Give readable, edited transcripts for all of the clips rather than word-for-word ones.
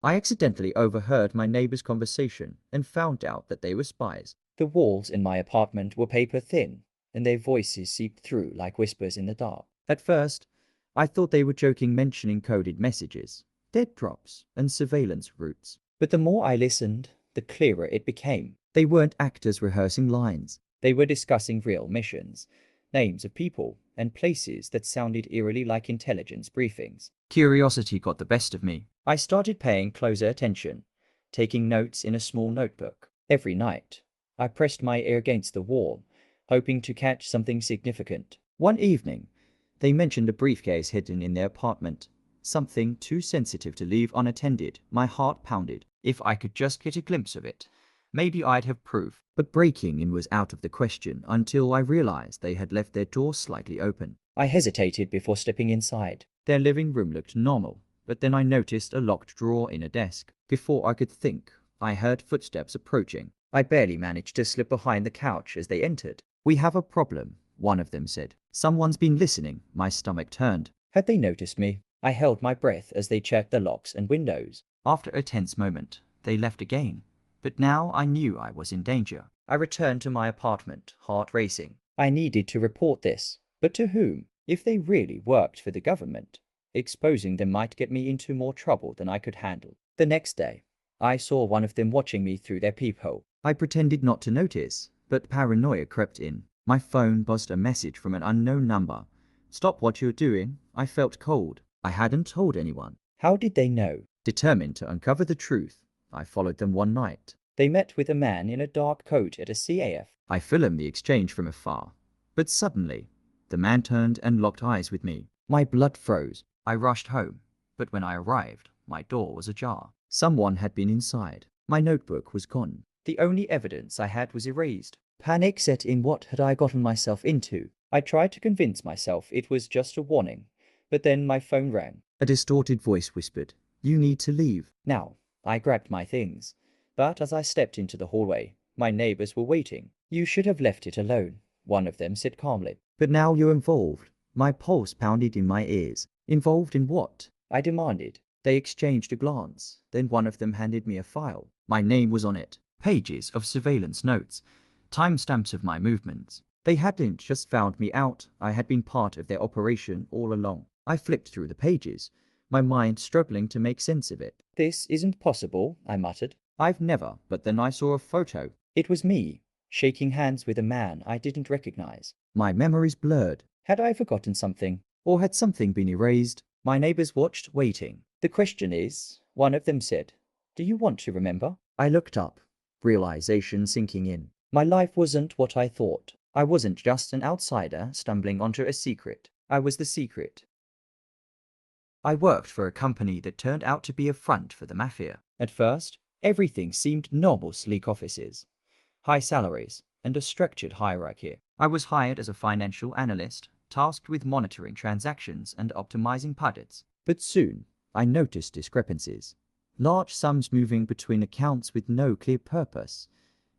I accidentally overheard my neighbor's conversation and found out that they were spies. The walls in my apartment were paper thin, and their voices seeped through like whispers in the dark. At first, I thought they were joking, mentioning coded messages, dead drops, and surveillance routes. But the more I listened, the clearer it became. They weren't actors rehearsing lines. They were discussing real missions, names of people, and places that sounded eerily like intelligence briefings. Curiosity got the best of me. I started paying closer attention, taking notes in a small notebook. Every night, I pressed my ear against the wall, hoping to catch something significant. One evening, they mentioned a briefcase hidden in their apartment, something too sensitive to leave unattended. My heart pounded. If I could just get a glimpse of it, maybe I'd have proof. But breaking in was out of the question until I realized they had left their door slightly open. I hesitated before stepping inside. Their living room looked normal, but then I noticed a locked drawer in a desk. Before I could think, I heard footsteps approaching. I barely managed to slip behind the couch as they entered. "We have a problem," one of them said. "Someone's been listening." My stomach turned. Had they noticed me? I held my breath as they checked the locks and windows. After a tense moment, they left again. But now I knew I was in danger. I returned to my apartment, heart racing. I needed to report this. But to whom? If they really worked for the government, exposing them might get me into more trouble than I could handle. The next day, I saw one of them watching me through their peephole. I pretended not to notice, but paranoia crept in. My phone buzzed a message from an unknown number. "Stop what you're doing." I felt cold. I hadn't told anyone. How did they know? Determined to uncover the truth, I followed them one night. They met with a man in a dark coat at a CAF. I filmed the exchange from afar. But suddenly, the man turned and locked eyes with me. My blood froze. I rushed home, but when I arrived, my door was ajar. Someone had been inside. My notebook was gone. The only evidence I had was erased. Panic set in. What had I gotten myself into? I tried to convince myself it was just a warning, but then my phone rang. A distorted voice whispered, "You need to leave now." I grabbed my things, but as I stepped into the hallway, my neighbors were waiting. "You should have left it alone," one of them said calmly. "But now you're involved." My pulse pounded in my ears. Involved in what? I demanded. They exchanged a glance. Then one of them handed me a file. My name was on it. Pages of surveillance notes, timestamps of my movements. They hadn't just found me out. I had been part of their operation all along. I flipped through the pages, my mind struggling to make sense of it. "This isn't possible," I muttered. "I've never." But then I saw a photo. It was me, shaking hands with a man I didn't recognize. My memories blurred. Had I forgotten something? Or had something been erased? My neighbors watched, waiting. "The question is," one of them said, "do you want to remember?" I looked up, realization sinking in. My life wasn't what I thought. I wasn't just an outsider stumbling onto a secret. I was the secret. I worked for a company that turned out to be a front for the mafia. At first, everything seemed normal: sleek offices, high salaries, and a structured hierarchy. I was hired as a financial analyst, tasked with monitoring transactions and optimizing budgets. But soon, I noticed discrepancies. Large sums moving between accounts with no clear purpose.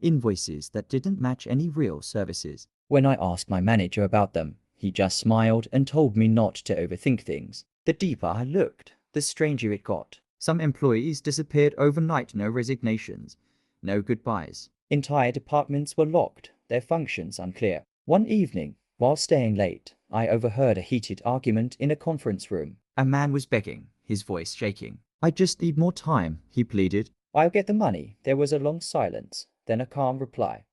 Invoices that didn't match any real services. When I asked my manager about them, he just smiled and told me not to overthink things. The deeper I looked, the stranger it got. Some employees disappeared overnight. No resignations, no goodbyes. Entire departments were locked, their functions unclear. One evening, while staying late, I overheard a heated argument in a conference room. A man was begging, his voice shaking. "I just need more time," he pleaded. "I'll get the money." There was a long silence, then a calm reply.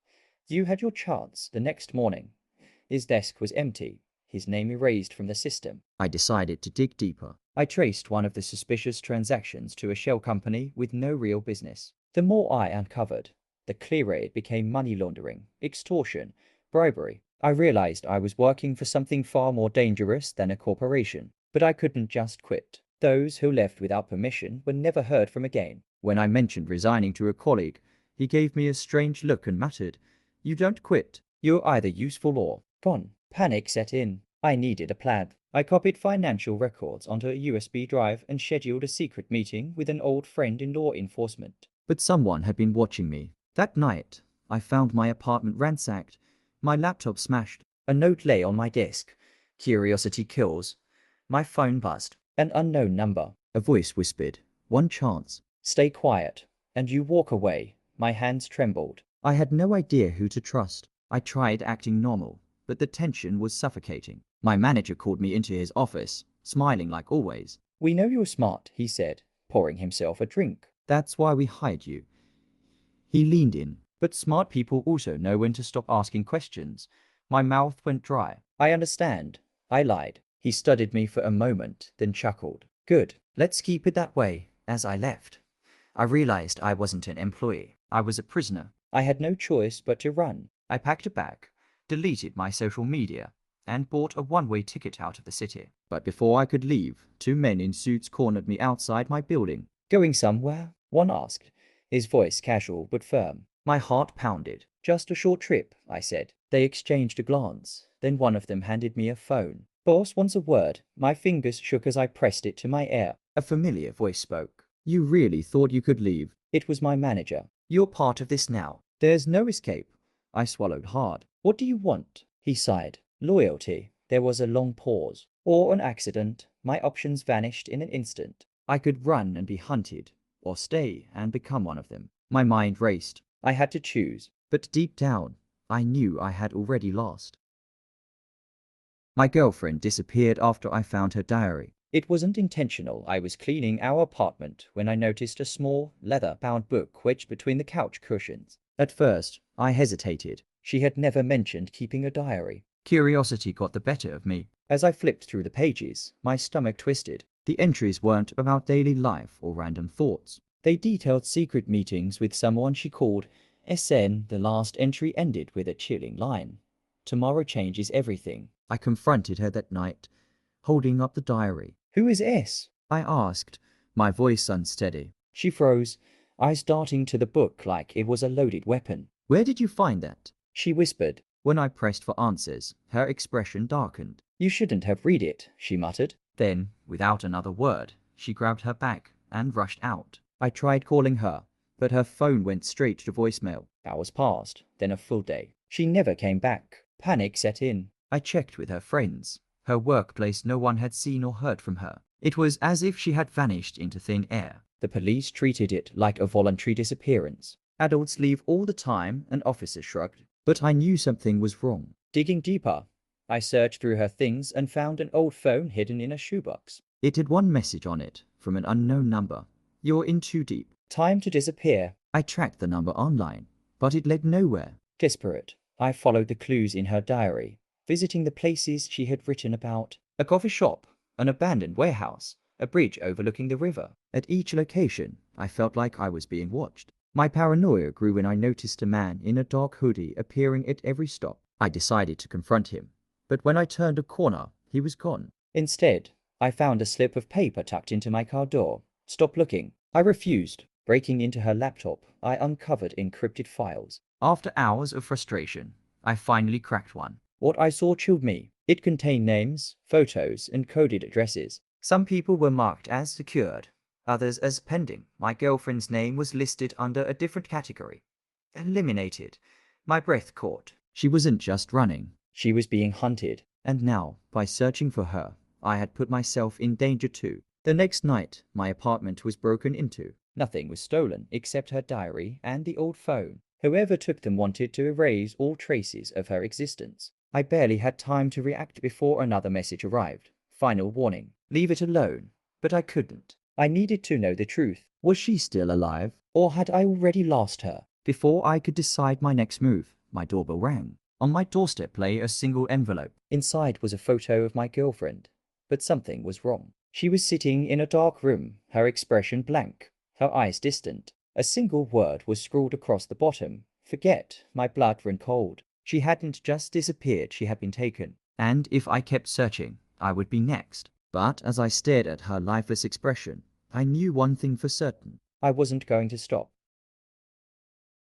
"You had your chance." The next morning, his desk was empty, his name erased from the system. I decided to dig deeper. I traced one of the suspicious transactions to a shell company with no real business. The more I uncovered, the clearer it became: money laundering, extortion, bribery. I realized I was working for something far more dangerous than a corporation. But I couldn't just quit. Those who left without permission were never heard from again. When I mentioned resigning to a colleague, he gave me a strange look and muttered, "You don't quit. You're either useful or gone." Panic set in. I needed a plan. I copied financial records onto a USB drive and scheduled a secret meeting with an old friend in law enforcement. But someone had been watching me. That night, I found my apartment ransacked, my laptop smashed. A note lay on my desk. "Curiosity kills." My phone buzzed. An unknown number. A voice whispered, "One chance." Stay quiet. And you walk away. My hands trembled. I had no idea who to trust. I tried acting normal, but the tension was suffocating. My manager called me into his office, smiling like always. "We know you're smart," he said, pouring himself a drink. "That's why we hired you." He leaned in. "But smart people also know when to stop asking questions." My mouth went dry. "I understand." I lied. He studied me for a moment, then chuckled. "Good. Let's keep it that way." As I left, I realized I wasn't an employee. I was a prisoner. I had no choice but to run. I packed a bag, deleted my social media, and bought a one-way ticket out of the city. But before I could leave, two men in suits cornered me outside my building. "Going somewhere?" one asked, his voice casual but firm. My heart pounded. "Just a short trip," I said. They exchanged a glance. Then one of them handed me a phone. "Boss wants a word." My fingers shook as I pressed it to my ear. A familiar voice spoke. "You really thought you could leave?" It was my manager. "You're part of this now. There's no escape." I swallowed hard. "What do you want?" He sighed. "Loyalty." There was a long pause. "Or an accident." My options vanished in an instant. I could run and be hunted, or stay and become one of them. My mind raced. I had to choose. But deep down, I knew I had already lost. My girlfriend disappeared after I found her diary. It wasn't intentional. I was cleaning our apartment when I noticed a small, leather-bound book wedged between the couch cushions. At first, I hesitated. She had never mentioned keeping a diary. Curiosity got the better of me. As I flipped through the pages, my stomach twisted. The entries weren't about daily life or random thoughts. They detailed secret meetings with someone she called SN. The last entry ended with a chilling line. "Tomorrow changes everything." I confronted her that night, holding up the diary. "Who is S?" I asked, my voice unsteady. She froze, eyes darting to the book like it was a loaded weapon. "Where did you find that?" she whispered. When I pressed for answers, her expression darkened. "You shouldn't have read it," she muttered. Then, without another word, she grabbed her bag and rushed out. I tried calling her, but her phone went straight to voicemail. Hours passed, then a full day. She never came back. Panic set in. I checked with her friends. Her workplace, no one had seen or heard from her. It was as if she had vanished into thin air. The police treated it like a voluntary disappearance. Adults leave all the time, an officer shrugged. But I knew something was wrong. Digging deeper, I searched through her things and found an old phone hidden in a shoebox. It had one message on it, from an unknown number. "You're in too deep. Time to disappear." I tracked the number online, but it led nowhere. Desperate, I followed the clues in her diary, visiting the places she had written about. A coffee shop, an abandoned warehouse, a bridge overlooking the river. At each location, I felt like I was being watched. My paranoia grew when I noticed a man in a dark hoodie appearing at every stop. I decided to confront him, but when I turned a corner, he was gone. Instead, I found a slip of paper tucked into my car door. "Stop looking." I refused. Breaking into her laptop, I uncovered encrypted files. After hours of frustration, I finally cracked one. What I saw chilled me. It contained names, photos, and coded addresses. Some people were marked as secured, others as pending. My girlfriend's name was listed under a different category. Eliminated. My breath caught. She wasn't just running. She was being hunted. And now, by searching for her, I had put myself in danger too. The next night, my apartment was broken into. Nothing was stolen except her diary and the old phone. Whoever took them wanted to erase all traces of her existence. I barely had time to react before another message arrived. Final warning. Leave it alone. But I couldn't. I needed to know the truth. Was she still alive? Or had I already lost her? Before I could decide my next move, my doorbell rang. On my doorstep lay a single envelope. Inside was a photo of my girlfriend. But something was wrong. She was sitting in a dark room, her expression blank, her eyes distant. A single word was scrawled across the bottom. "Forget." My blood ran cold. She hadn't just disappeared, she had been taken. And if I kept searching, I would be next. But as I stared at her lifeless expression, I knew one thing for certain. I wasn't going to stop.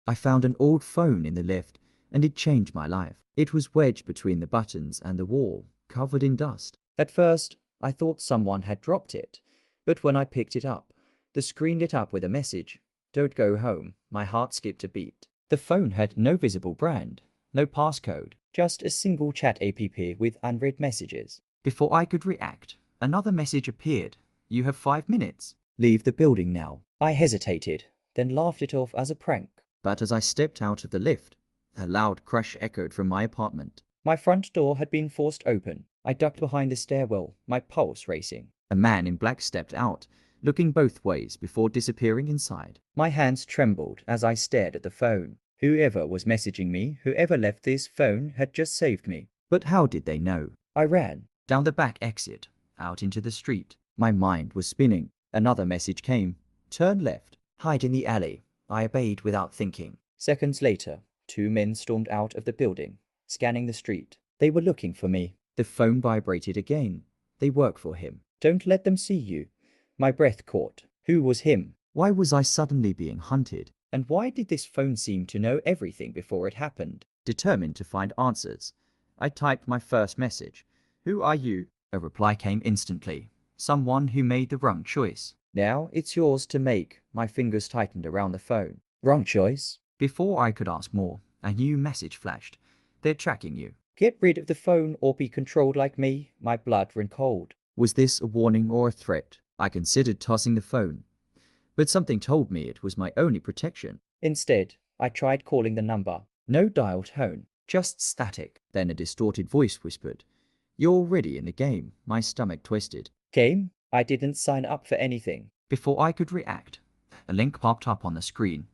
I found an old phone in the lift, and it changed my life. It was wedged between the buttons and the wall, covered in dust. At first, I thought someone had dropped it, but when I picked it up, the screen lit up with a message. "Don't go home." My heart skipped a beat. The phone had no visible brand, no passcode, just a single chat app with unread messages. Before I could react, another message appeared. "You have 5 minutes. Leave the building now." I hesitated, then laughed it off as a prank. But as I stepped out of the lift, a loud crash echoed from my apartment. My front door had been forced open. I ducked behind the stairwell, my pulse racing. A man in black stepped out, looking both ways before disappearing inside. My hands trembled as I stared at the phone. Whoever was messaging me, whoever left this phone had just saved me. But how did they know? I ran down the back exit, out into the street. My mind was spinning. Another message came. Turn left. Hide in the alley. I obeyed without thinking. Seconds later, 2 men stormed out of the building, scanning the street. They were looking for me. The phone vibrated again. They work for him. Don't let them see you. My breath caught. Who was him? Why was I suddenly being hunted? And why did this phone seem to know everything before it happened? Determined to find answers, I typed my first message. Who are you? A reply came instantly. Someone who made the wrong choice. Now it's yours to make. My fingers tightened around the phone. Wrong choice? Before I could ask more, a new message flashed. They're tracking you. Get rid of the phone or be controlled like me. My blood ran cold. Was this a warning or a threat? I considered tossing the phone, but something told me it was my only protection. Instead, I tried calling the number. No dial tone, just static. Then a distorted voice whispered, "You're already in the game." My stomach twisted. Game? I didn't sign up for anything. Before I could react, a link popped up on the screen.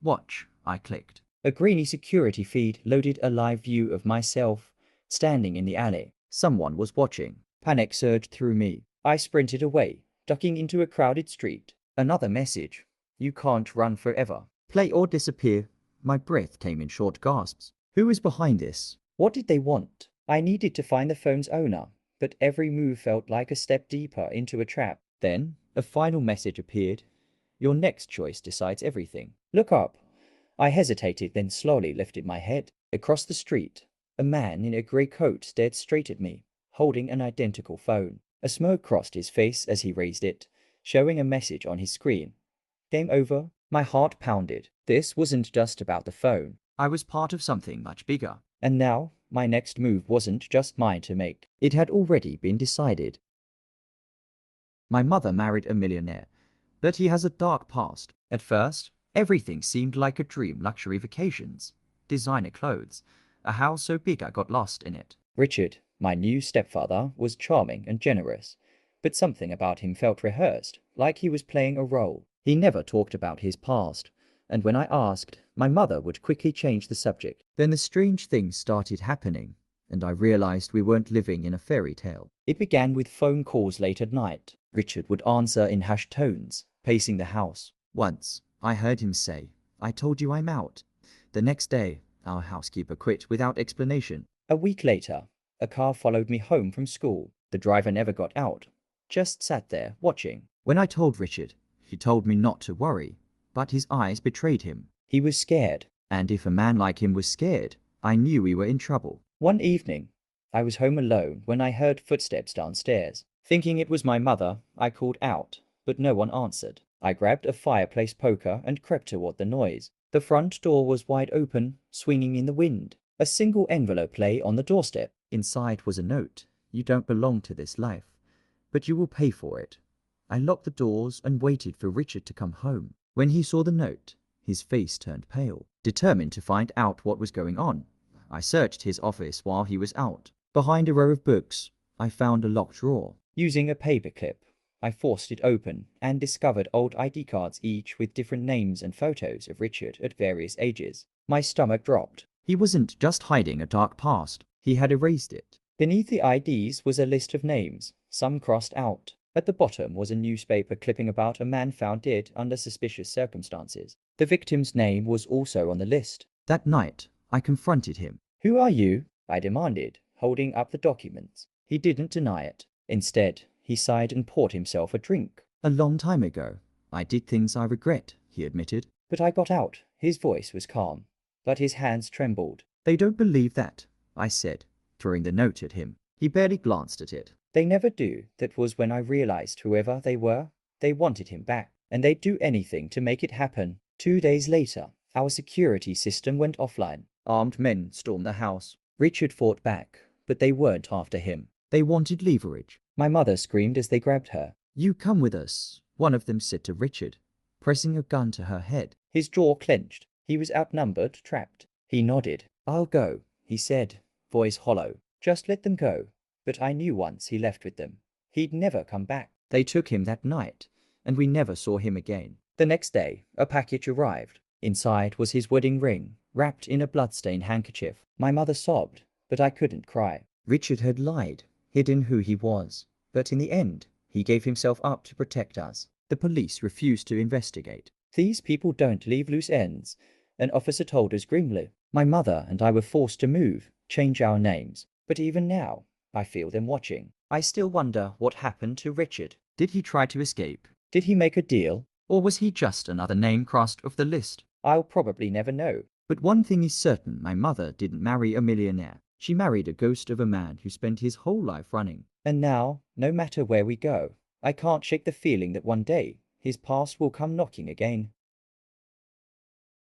Watch, I clicked. A greeny security feed loaded a live view of myself, standing in the alley. Someone was watching. Panic surged through me. I sprinted away, ducking into a crowded street. Another message. You can't run forever. Play or disappear. My breath came in short gasps. Who was behind this? What did they want? I needed to find the phone's owner, but every move felt like a step deeper into a trap. Then, a final message appeared. Your next choice decides everything. Look up. I hesitated, then slowly lifted my head. Across the street, a man in a grey coat stared straight at me, holding an identical phone. A smirk crossed his face as he raised it, showing a message on his screen. Game over? My heart pounded. This wasn't just about the phone. I was part of something much bigger. And now, my next move wasn't just mine to make. It had already been decided. My mother married a millionaire, but he has a dark past. At first, everything seemed like a dream: luxury vacations, designer clothes, a house so big I got lost in it. Richard, my new stepfather, was charming and generous, but something about him felt rehearsed, like he was playing a role. He never talked about his past, and when I asked, my mother would quickly change the subject. Then the strange things started happening, and I realized we weren't living in a fairy tale. It began with phone calls late at night. Richard would answer in hushed tones, pacing the house. Once, I heard him say, "I told you I'm out." The next day, our housekeeper quit without explanation. A week later, a car followed me home from school. The driver never got out, just sat there, watching. When I told Richard, he told me not to worry, but his eyes betrayed him. He was scared, and if a man like him was scared, I knew we were in trouble. One evening, I was home alone when I heard footsteps downstairs. Thinking it was my mother, I called out, but no one answered. I grabbed a fireplace poker and crept toward the noise. The front door was wide open, swinging in the wind. A single envelope lay on the doorstep. Inside was a note. "You don't belong to this life, but you will pay for it." I locked the doors and waited for Richard to come home. When he saw the note, his face turned pale. Determined to find out what was going on, I searched his office while he was out. Behind a row of books, I found a locked drawer. Using a paperclip, I forced it open and discovered old ID cards, each with different names and photos of Richard at various ages. My stomach dropped. He wasn't just hiding a dark past, he had erased it. Beneath the IDs was a list of names, some crossed out. At the bottom was a newspaper clipping about a man found dead under suspicious circumstances. The victim's name was also on the list. That night, I confronted him. "Who are you?" I demanded, holding up the documents. He didn't deny it. Instead, he sighed and poured himself a drink. "A long time ago, I did things I regret," he admitted. "But I got out." His voice was calm, but his hands trembled. "They don't believe that," I said, throwing the note at him. He barely glanced at it. "They never do." That was when I realized whoever they were, they wanted him back, and they'd do anything to make it happen. 2 days later, our security system went offline. Armed men stormed the house. Richard fought back, but they weren't after him. They wanted leverage. My mother screamed as they grabbed her. "You come with us," one of them said to Richard. pressing a gun to her head. His jaw clenched. He was outnumbered, trapped. He nodded. "I'll go," he said, voice hollow. "Just let them go." But I knew once he left with them, he'd never come back. They took him that night, and we never saw him again. The next day, a package arrived. Inside was his wedding ring, wrapped in a blood-stained handkerchief. My mother sobbed, but I couldn't cry. Richard had lied, hidden who he was. But in the end, he gave himself up to protect us. The police refused to investigate. "These people don't leave loose ends," an officer told us grimly. My mother and I were forced to move, change our names. But even now, I feel them watching. I still wonder what happened to Richard. Did he try to escape? Did he make a deal? Or was he just another name crossed off the list? I'll probably never know. But one thing is certain, my mother didn't marry a millionaire. She married a ghost of a man who spent his whole life running. And now, no matter where we go, I can't shake the feeling that one day, his past will come knocking again.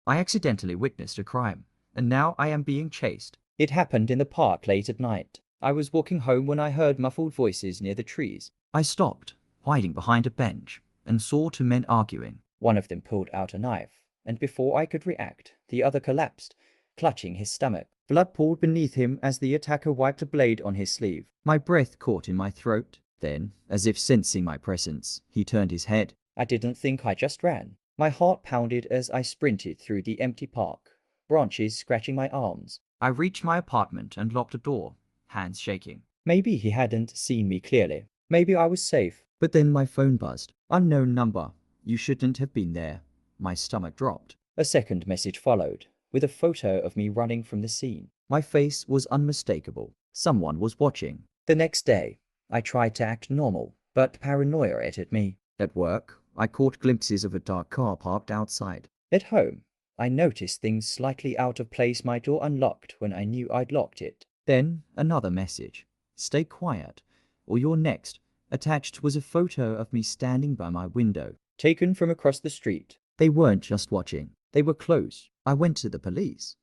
I accidentally witnessed a crime, and now I am being chased. It happened in the park late at night. I was walking home when I heard muffled voices near the trees. I stopped, hiding behind a bench, and saw two men arguing. One of them pulled out a knife, and before I could react, the other collapsed, clutching his stomach. Blood poured beneath him as the attacker wiped a blade on his sleeve. My breath caught in my throat. Then, as if sensing my presence, he turned his head. I didn't think I just ran. My heart pounded as I sprinted through the empty park, branches scratching my arms. I reached my apartment and locked the door, hands shaking. Maybe he hadn't seen me clearly. Maybe I was safe. But then my phone buzzed. "Unknown number. You shouldn't have been there." My stomach dropped. A second message followed, with a photo of me running from the scene. My face was unmistakable. Someone was watching. The next day, I tried to act normal, but paranoia ate at me. At work, I caught glimpses of a dark car parked outside. At home, I noticed things slightly out of place. My door unlocked when I knew I'd locked it. Then, another message. "Stay quiet, or you're next." Attached was a photo of me standing by my window, taken from across the street. They weren't just watching. They were close. I went to the police.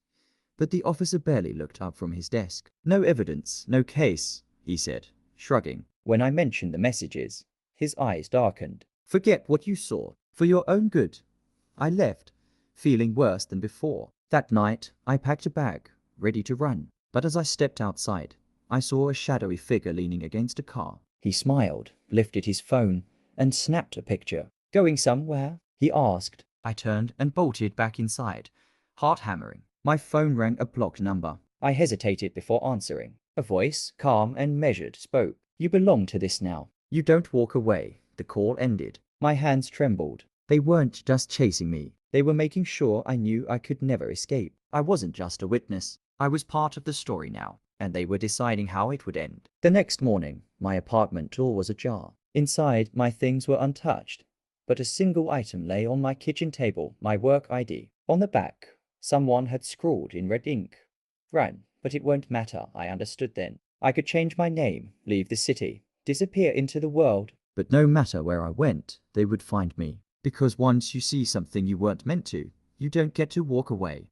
But the officer barely looked up from his desk. "No evidence, no case," he said, shrugging. When I mentioned the messages, his eyes darkened. "Forget what you saw, for your own good." I left, feeling worse than before. That night, I packed a bag, ready to run. But as I stepped outside, I saw a shadowy figure leaning against a car. He smiled, lifted his phone, and snapped a picture. "Going somewhere?" he asked. I turned and bolted back inside, heart hammering. My phone rang a blocked number. I hesitated before answering. A voice, calm and measured, spoke. "You belong to this now. You don't walk away." The call ended. My hands trembled. They weren't just chasing me. They were making sure I knew I could never escape. I wasn't just a witness. I was part of the story now, and they were deciding how it would end. The next morning, my apartment door was ajar. Inside, my things were untouched, but a single item lay on my kitchen table, my work ID. On the back, someone had scrawled in red ink, "Run, but it won't matter." I understood then. I could change my name, leave the city, disappear into the world. But no matter where I went, they would find me. Because once you see something you weren't meant to, you don't get to walk away.